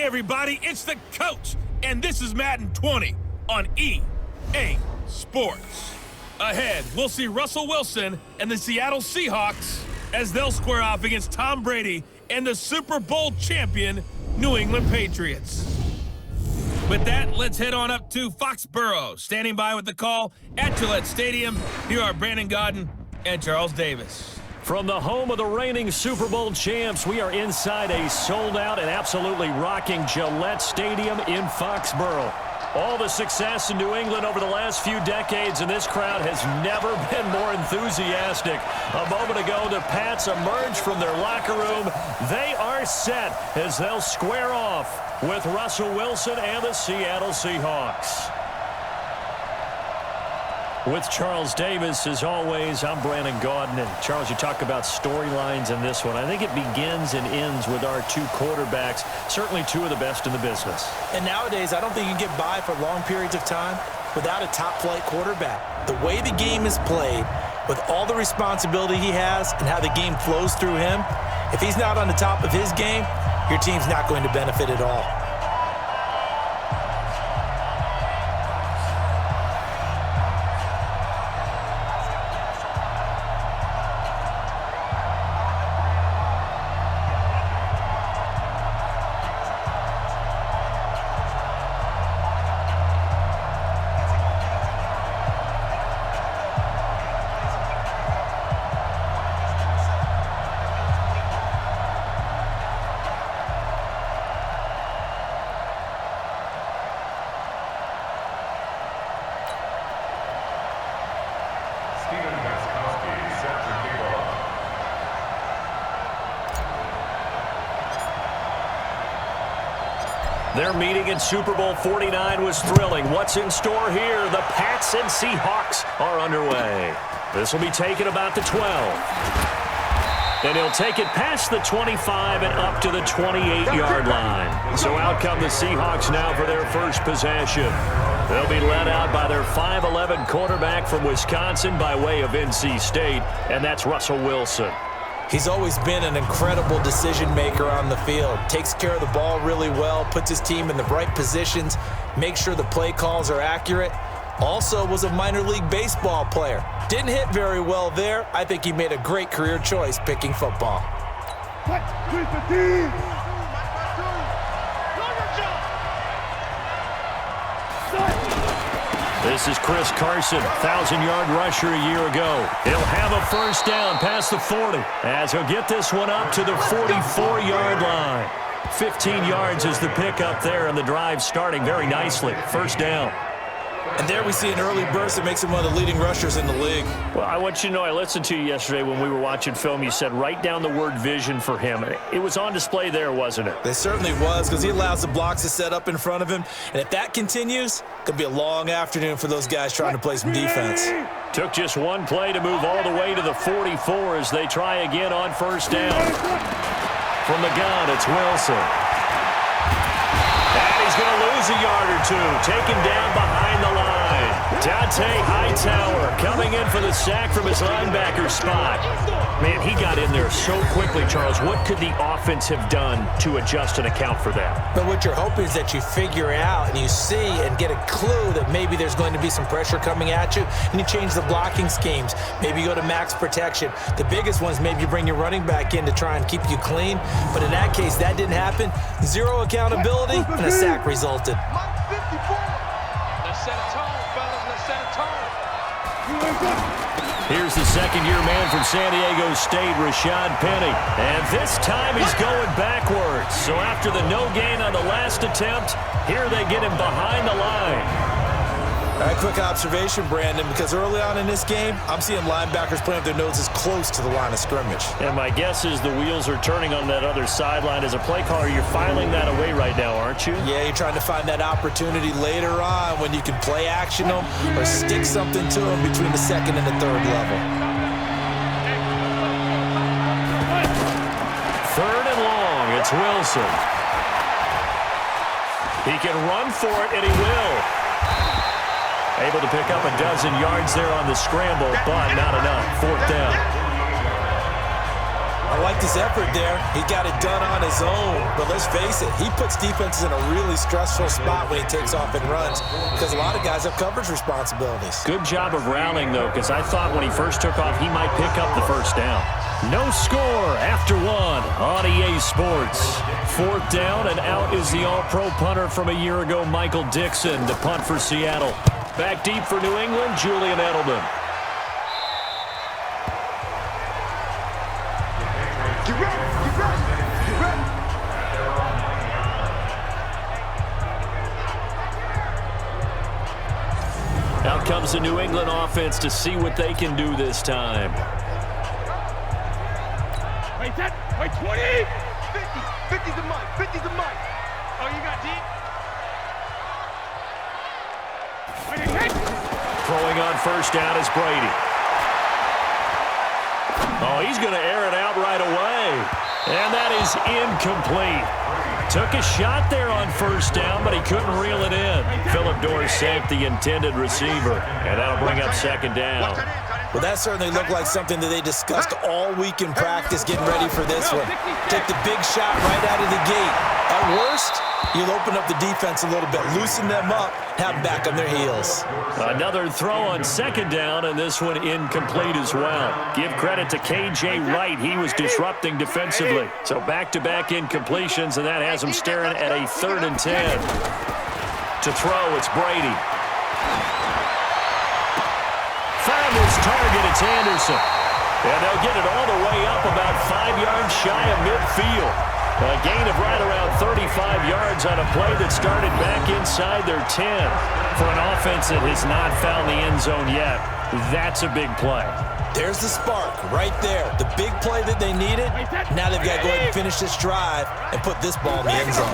everybody, it's the coach, and this is Madden 20 on EA Sports. Ahead, we'll see Russell Wilson and the Seattle Seahawks as they'll square off against Tom Brady and the Super Bowl champion New England Patriots. With that, let's head on up to Foxborough. Standing by with the call at Gillette Stadium, here are Brandon Gaudin and Charles Davis. From the home of the reigning Super Bowl champs, we are inside a sold-out and absolutely rocking Gillette Stadium in Foxborough. All the success in New England over the last few decades, and this crowd has never been more enthusiastic. A moment ago, the Pats emerged from their locker room. They are set as they'll square off with Russell Wilson and the Seattle Seahawks. With Charles Davis, as always, I'm Brandon Gaudin. And Charles, you talk about storylines in this one. I think it begins and ends with our two quarterbacks, certainly two of the best in the business. And nowadays, I don't think you can get by for long periods of time without a top-flight quarterback. The way the game is played, with all the responsibility he has and how the game flows through him, if he's not on the top of his game, your team's not going to benefit at all. Their meeting in Super Bowl 49 was thrilling. What's in store here? The Pats and Seahawks are underway. This will be taken about the 12. And he'll take it past the 25 and up to the 28-yard line. So out come the Seahawks now for their first possession. They'll be led out by their 5'11 quarterback from Wisconsin by way of NC State, and that's Russell Wilson. He's always been an incredible decision maker on the field. Takes care of the ball really well, puts his team in the right positions, makes sure the play calls are accurate. Also was a minor league baseball player. Didn't hit very well there. I think he made a great career choice picking football. This is Chris Carson, 1,000-yard rusher a year ago. He'll have a first down past the 40 as he'll get this one up to the 44-yard line. 15 yards is the pickup there, and the drive starting very nicely. First down. And there we see an early burst that makes him one of the leading rushers in the league. Well, I want you to know, I listened to you yesterday when we were watching film. You said write down the word vision for him. It was on display there, wasn't it? It certainly was, because he allows the blocks to set up in front of him. And if that continues, it could be a long afternoon for those guys trying to play some defense. Took just one play to move all the way to the 44 as they try again on first down. From the gun, it's Wilson. And he's going to lose a yard or two. Taken down behind the line. Dante Hightower coming in for the sack from his linebacker spot. Man, he got in there so quickly, Charles. What could the offense have done to adjust and account for that? But what you're hoping is that you figure out and you see and get a clue that maybe there's going to be some pressure coming at you, and you change the blocking schemes. Maybe you go to max protection. The biggest one is maybe you bring your running back in to try and keep you clean. But in that case, that didn't happen. Zero accountability, and a sack resulted. Here's the second-year man from San Diego State, Rashad Penny. And this time he's going backwards. So after the no gain on the last attempt, here they get him behind the line. All right, quick observation, Brandon, because early on in this game, I'm seeing linebackers playing with their noses close to the line of scrimmage. And my guess is the wheels are turning on that other sideline. As a play caller, you're filing that away right now, aren't you? Yeah, you're trying to find that opportunity later on when you can play action them or stick something to them between the second and the third level. Third and long, it's Wilson. He can run for it, and he will. Able to pick up a dozen yards there on the scramble, but not enough. Fourth down. I like this effort there. He got it done on his own. But let's face it, he puts defenses in a really stressful spot when he takes off and runs because a lot of guys have coverage responsibilities. Good job of rallying, though, because I thought when he first took off, he might pick up the first down. No score after one on EA Sports. Fourth down, and out is the all-pro punter from a year ago, Michael Dixon, to punt for Seattle. Back deep for New England, Julian Edelman. Out comes the New England offense to see what they can do this time. Wait, 10, wait, 20! 50, 50's the mic, 50's the mic. Oh, you got deep? Wait, 10! Throwing on first down is Brady. Oh, he's going to air it out right away. And that is incomplete. Took a shot there on first down, but he couldn't reel it in. Phillip Dorsett, the intended receiver, and that'll bring up second down. Well, that certainly looked like something that they discussed all week in practice, getting ready for this one. Take the big shot right out of the gate. At worst, you'll open up the defense a little bit, loosen them up, have them back on their heels. Another throw on second down, and this one incomplete as well. Give credit to K.J. Wright. He was disrupting defensively. So back-to-back incompletions, and that has him staring at a 3rd and 10. To throw, it's Brady. Found his target, it's Anderson. And they'll get it all the way up about 5 yards shy of midfield. A gain of right around 35 yards on a play that started back inside their 10. For an offense that has not found the end zone yet, that's a big play. There's the spark right there. The big play that they needed. Now they've got to go ahead and finish this drive and put this ball in the end zone.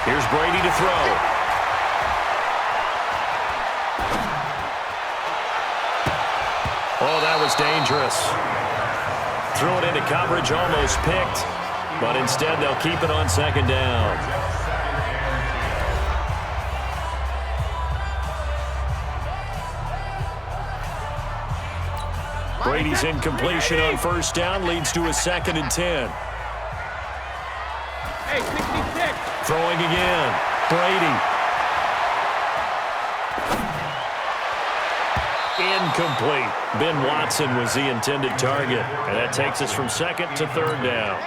Here's Brady to throw. Oh, that was dangerous. Threw it into coverage, almost picked. But instead, they'll keep it on second down. Brady's incompletion on first down leads to a 2nd and 10. Hey, 66. Throwing again. Brady. Incomplete. Ben Watson was the intended target. And that takes us from 2nd to 3rd down.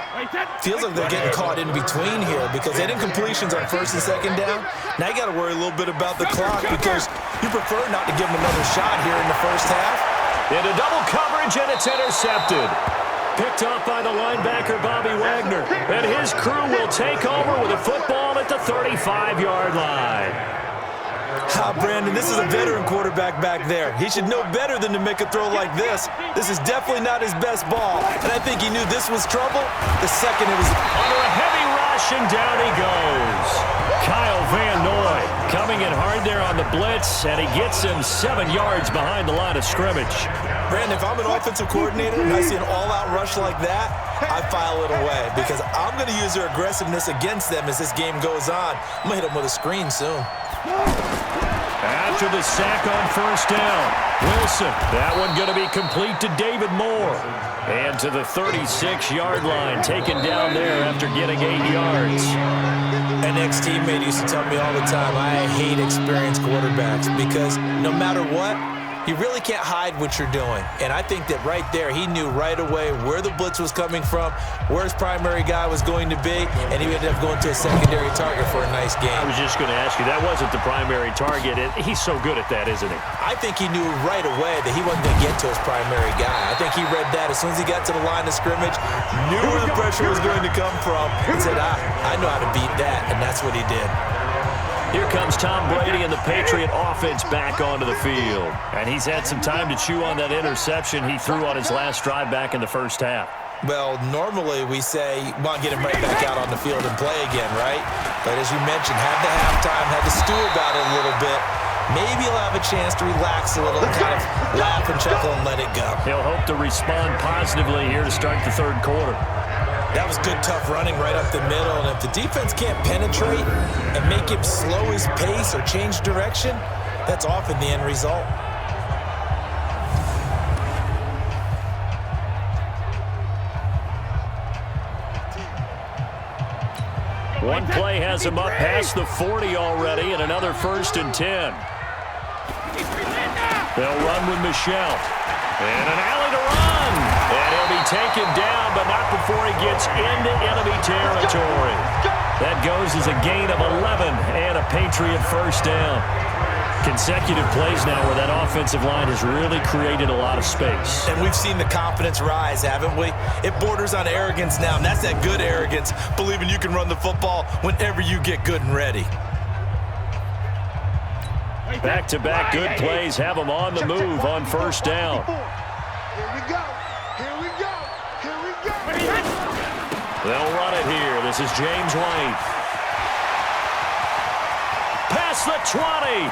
Feels like they're getting caught in between here because they had incompletions on 1st and 2nd down. Now you got to worry a little bit about the clock because you prefer not to give them another shot here in the first half. Into double coverage, and it's intercepted. Picked off by the linebacker, Bobby Wagner. And his crew will take over with a football at the 35-yard line. Brandon, this is a veteran quarterback back there. He should know better than to make a throw like this. This is definitely not his best ball, and I think he knew this was trouble the second it was. Under a heavy rush, and down he goes. Kyle Van Noy coming in hard there on the blitz, and he gets him 7 yards behind the line of scrimmage. Brandon, if I'm an offensive coordinator and I see an all-out rush like that, I file it away because I'm going to use their aggressiveness against them as this game goes on. I'm going to hit them with a screen soon. After the sack on first down, Wilson. That one going to be complete to David Moore. And to the 36-yard line, taken down there after getting 8 yards. An ex-teammate used to tell me all the time, I hate experienced quarterbacks because no matter what, you really can't hide what you're doing. And I think that right there, he knew right away where the blitz was coming from, where his primary guy was going to be, and he ended up going to a secondary target for a nice game. I was just going to ask you, that wasn't the primary target. He's so good at that, isn't he? I think he knew right away that he wasn't going to get to his primary guy. I think he read that as soon as he got to the line of scrimmage, knew where the pressure was going to come from, and said, I know how to beat that, and that's what he did. Here comes Tom Brady and the Patriot offense back onto the field. And he's had some time to chew on that interception he threw on his last drive back in the first half. Well, normally we say, well, get him right back out on the field and play again, right? But as you mentioned, had the halftime, had to stew about it a little bit. Maybe he'll have a chance to relax a little, kind of laugh and chuckle and let it go. He'll hope to respond positively here to start the 3rd quarter. That was good, tough running right up the middle. And if the defense can't penetrate and make him slow his pace or change direction, that's often the end result. One play has him up past the 40 already, and another 1st and 10. They'll run with Michel. And an alley to run. And he'll be taken down, but not before he gets into enemy territory. That goes as a gain of 11 and a Patriot 1st down. Consecutive plays now where that offensive line has really created a lot of space. And we've seen the confidence rise, haven't we? It borders on arrogance now, and that's that good arrogance, believing you can run the football whenever you get good and ready. Back-to-back good plays have them on the move on 1st down. Here we go. Here we go. Here we go. They'll run it here. This is James White. Past the 20.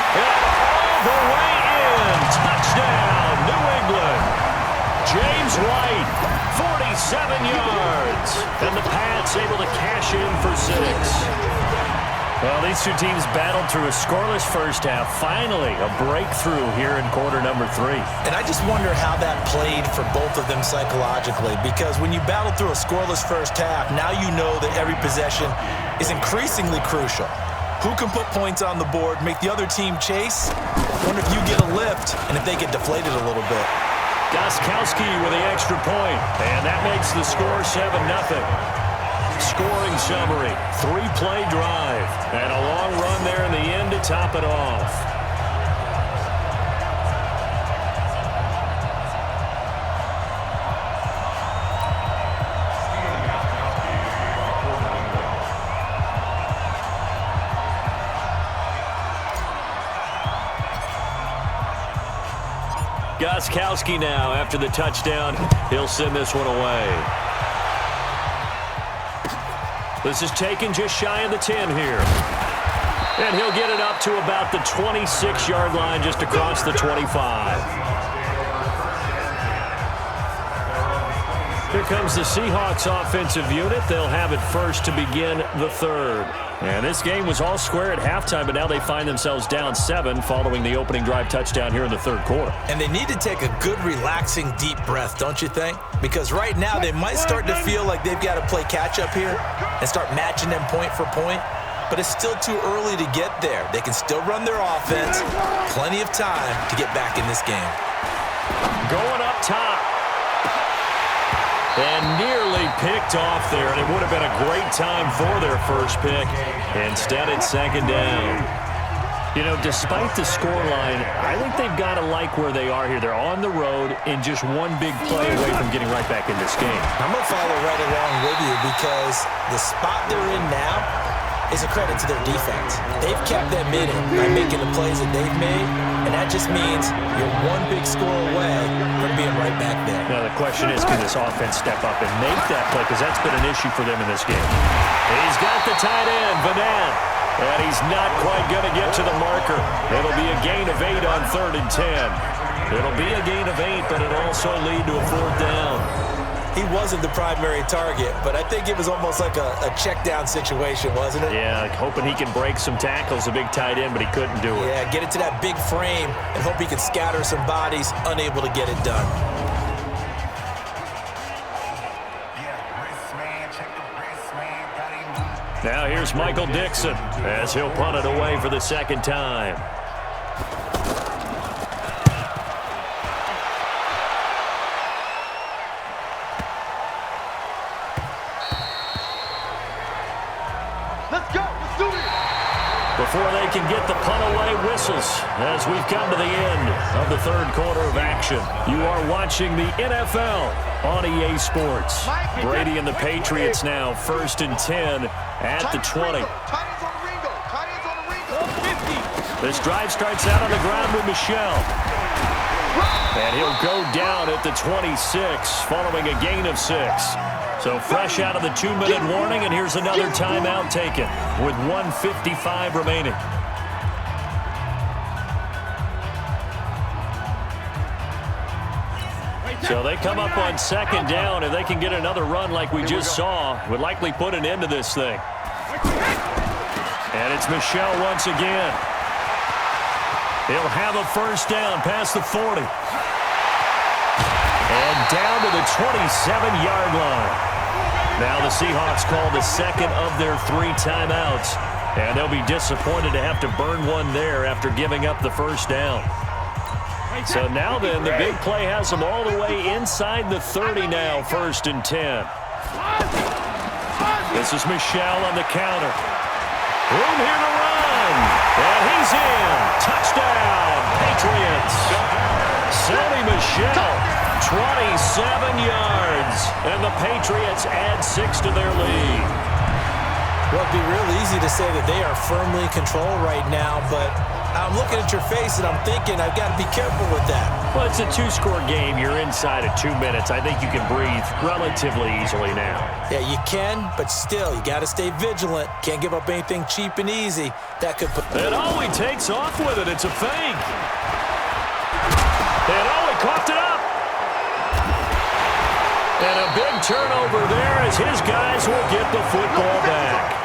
And all the way in. Touchdown, New England. James White, 47 yards. And the Pats able to cash in for 6. Well, these two teams battled through a scoreless first half. Finally, a breakthrough here in quarter number 3. And I just wonder how that played for both of them psychologically, because when you battle through a scoreless first half, now you know that every possession is increasingly crucial. Who can put points on the board, make the other team chase? Wonder if you get a lift and if they get deflated a little bit. Gostkowski with the extra point, and that makes the score 7-0. Scoring summary, 3-play drive, and a long run there in the end to top it off. Gostkowski now after the touchdown. He'll send this one away. This is taken just shy of the 10 here. And he'll get it up to about the 26-yard line just across the 25. Here comes the Seahawks offensive unit. They'll have it first to begin the 3rd. And this game was all square at halftime, but now they find themselves down 7 following the opening drive touchdown here in the 3rd quarter. And they need to take a good, relaxing, deep breath, don't you think? Because right now they might start to feel like they've got to play catch-up here and start matching them point for point. But it's still too early to get there. They can still run their offense. Plenty of time to get back in this game. Going up top. And nearly picked off there, and it would have been a great time for their first pick. Instead, it's 2nd down. You know, despite the scoreline, I think they've got to like where they are here. They're on the road and just one big play away from getting right back in this game. I'm going to follow right along with you because the spot they're in now is a credit to their defense. They've kept them in it by making the plays that they've made, and that just means you're one big score away from being right back there. Now, the question is, can this offense step up and make that play? Because that's been an issue for them in this game. He's got the tight end, Vanette, and he's not quite going to get to the marker. It'll be a gain of 8 on 3rd and 10. It'll be a gain of 8, but it'll also lead to a 4th down. He wasn't the primary target, but I think it was almost like a check down situation, wasn't it? Yeah, like hoping he can break some tackles, a big tight end, but he couldn't do it. Yeah, get it to that big frame and hope he can scatter some bodies, unable to get it done. Now here's Michael Dixon as he'll punt it away for the 2nd time. Before they can get the punt away, whistles as we've come to the end of the 3rd quarter of action. You are watching the NFL on EA Sports. Brady and the Patriots now 1st and 10 at the 20. This drive starts out on the ground with Michel. And he'll go down at the 26 following a gain of 6. So fresh out of the 2-minute warning, and here's another timeout taken with 1:55 remaining. So they come up on 2nd down. If they can get another run like we just saw, would likely put an end to this thing. And it's Michel once again. He'll have a 1st down past the 40. And down to the 27-yard line. Now the Seahawks call the second of their 3 timeouts, and they'll be disappointed to have to burn one there after giving up the first down. So now then, the big play has them all the way inside the 30 now, 1st and 10. This is Michel on the counter. Room here to run. And he's in. Touchdown, Patriots. Sonny Michel, 27 yards. And the Patriots add 6 to their lead. Well, it'd be real easy to say that they are firmly in control right now, but I'm looking at your face and I'm thinking I've got to be careful with that. Well, it's a 2-score game. You're inside of 2 minutes. I think you can breathe relatively easily now. Yeah, you can, but still, you got to stay vigilant. Can't give up anything cheap and easy. That could put... And Owe takes off with it. It's a fake. And Owe coughed it up. And a big turnover there as his guys will get the football back.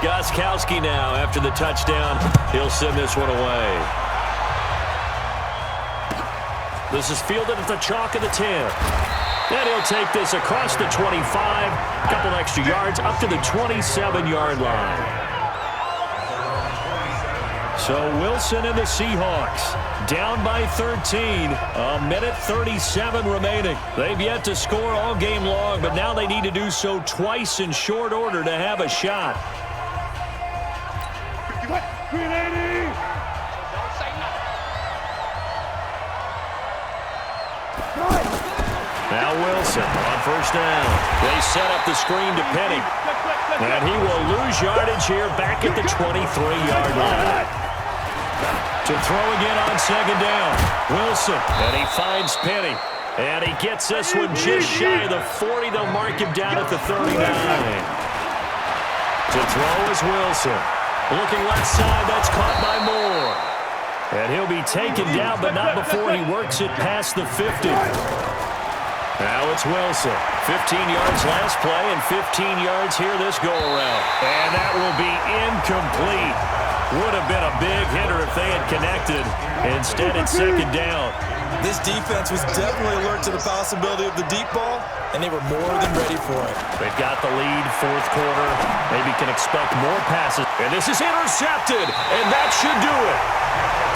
Gostkowski now after the touchdown. He'll send this one away. This is fielded at the chalk of the 10. And he'll take this across the 25. A couple extra yards up to the 27-yard line. So Wilson and the Seahawks down by 13. A minute 37 remaining. They've yet to score all game long, but now they need to do so twice in short order to have a shot. 380! Now Wilson on 1st down. They set up the screen to Penny. And he will lose yardage here back at the 23-yard line. To throw again on 2nd down. Wilson. And he finds Penny. And he gets this one just shy of the 40. They'll mark him down at the 39. To throw is Wilson. Looking left side, that's caught by Moore. And he'll be taken down, but not before he works it past the 50. Now it's Wilson. 15 yards last play and 15 yards here this go-around. And that will be incomplete. Would have been a big hitter if they had connected. Instead, it's 2nd down. This defense was definitely alert to the possibility of the deep ball, and they were more than ready for it. They've got the lead, 4th quarter. Maybe can expect more passes. And this is intercepted, and that should do it.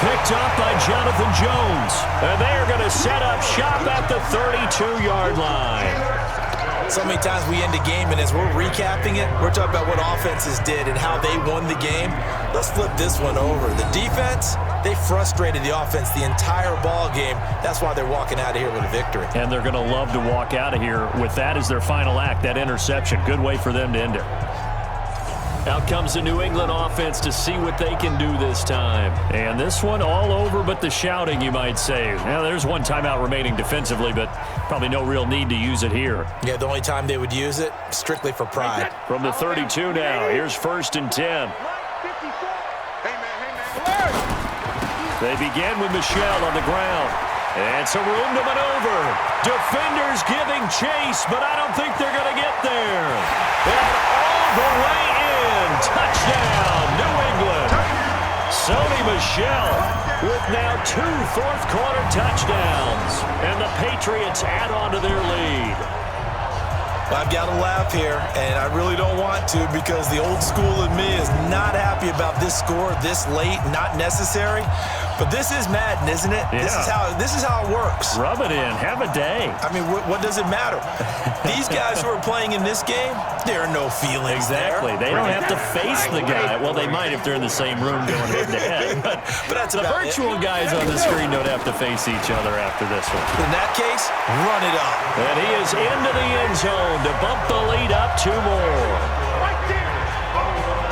Picked up by Jonathan Jones. And they are going to set up shop at the 32-yard line. So many times we end a game, and as we're recapping it, we're talking about what offenses did and how they won the game. Let's flip this one over. The defense, they frustrated the offense the entire ball game. That's why they're walking out of here with a victory. And they're going to love to walk out of here with that as their final act, that interception. Good way for them to end it. Out comes the New England offense to see what they can do this time. And this one all over but the shouting, you might say. Now, there's one timeout remaining defensively, but probably no real need to use it here. Yeah, the only time they would use it, strictly for pride. From the 32 now, here's 1st and 10. They begin with Michel on the ground. And some room to maneuver. Defenders giving chase, but I don't think they're going to get there. And all the way in. Touchdown, New England. Sonny Michel with now 2 fourth-quarter touchdowns. And the Patriots add on to their lead. I've got to laugh here, and I really don't want to because the old school in me is not happy about this score this late, not necessary. But this is Madden, isn't it? Yeah. This is how it works. Rub it in. Have a day. I mean, what does it matter? These guys who are playing in this game, there are no feelings Exactly. there. They don't have to face the guy. Well, they might if they're in the same room going head-to-head. But that's the virtual guys on the screen don't have to face each other after this one. In that case, run it up. And he is into the end zone to bump the lead up 2 more.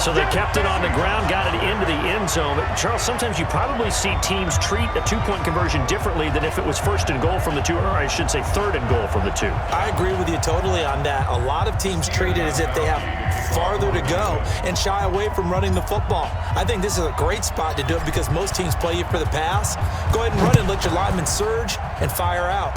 So they kept it on the ground, got it into the end zone. But Charles, sometimes you probably see teams treat a two-point conversion differently than if it was first and goal from the 2, or I should say third and goal from the 2. I agree with you totally on that. A lot of teams treat it as if they have farther to go and shy away from running the football. I think this is a great spot to do it because most teams play you for the pass. Go ahead and run it, let your linemen surge and fire out.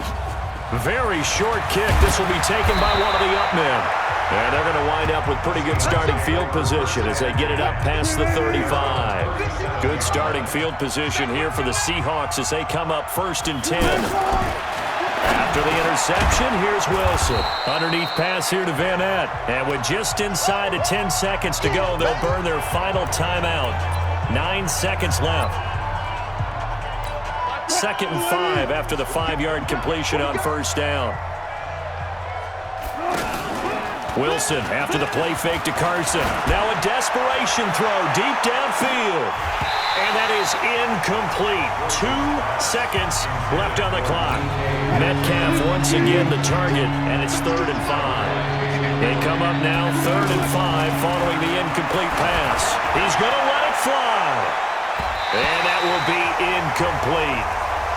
Very short kick. This will be taken by one of the up men. And they're going to wind up with pretty good starting field position as they get it up past the 35. Good starting field position here for the Seahawks as they come up 1st and 10. After the interception, here's Wilson. Underneath pass here to Van Ness. And with just inside of 10 seconds to go, they'll burn their final timeout. 9 seconds left. 2nd and 5 after the 5-yard completion on 1st down. Wilson after the play fake to Carson. Now a desperation throw deep downfield. And that is incomplete. 2 seconds left on the clock. Metcalf once again the target, and it's 3rd and 5. They come up now 3rd and 5 following the incomplete pass. He's going to let it fly. And that will be incomplete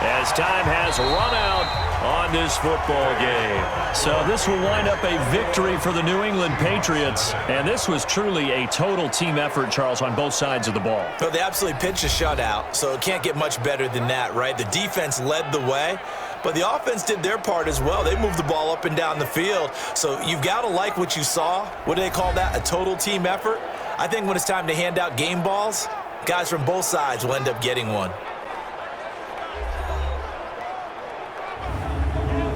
as time has run out on this football game. So this will wind up a victory for the New England Patriots. And this was truly a total team effort, Charles, on both sides of the ball. But they absolutely pitched a shutout, so it can't get much better than that, right? The defense led the way, but the offense did their part as well. They moved the ball up and down the field. So you've got to like what you saw. What do they call that? A total team effort? I think when it's time to hand out game balls, guys from both sides will end up getting one.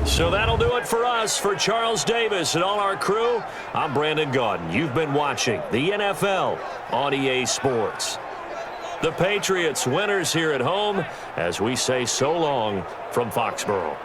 So that'll do it for us. For Charles Davis and all our crew, I'm Brandon Gaudin. You've been watching the NFL on EA Sports. The Patriots winners here at home as we say so long from Foxborough.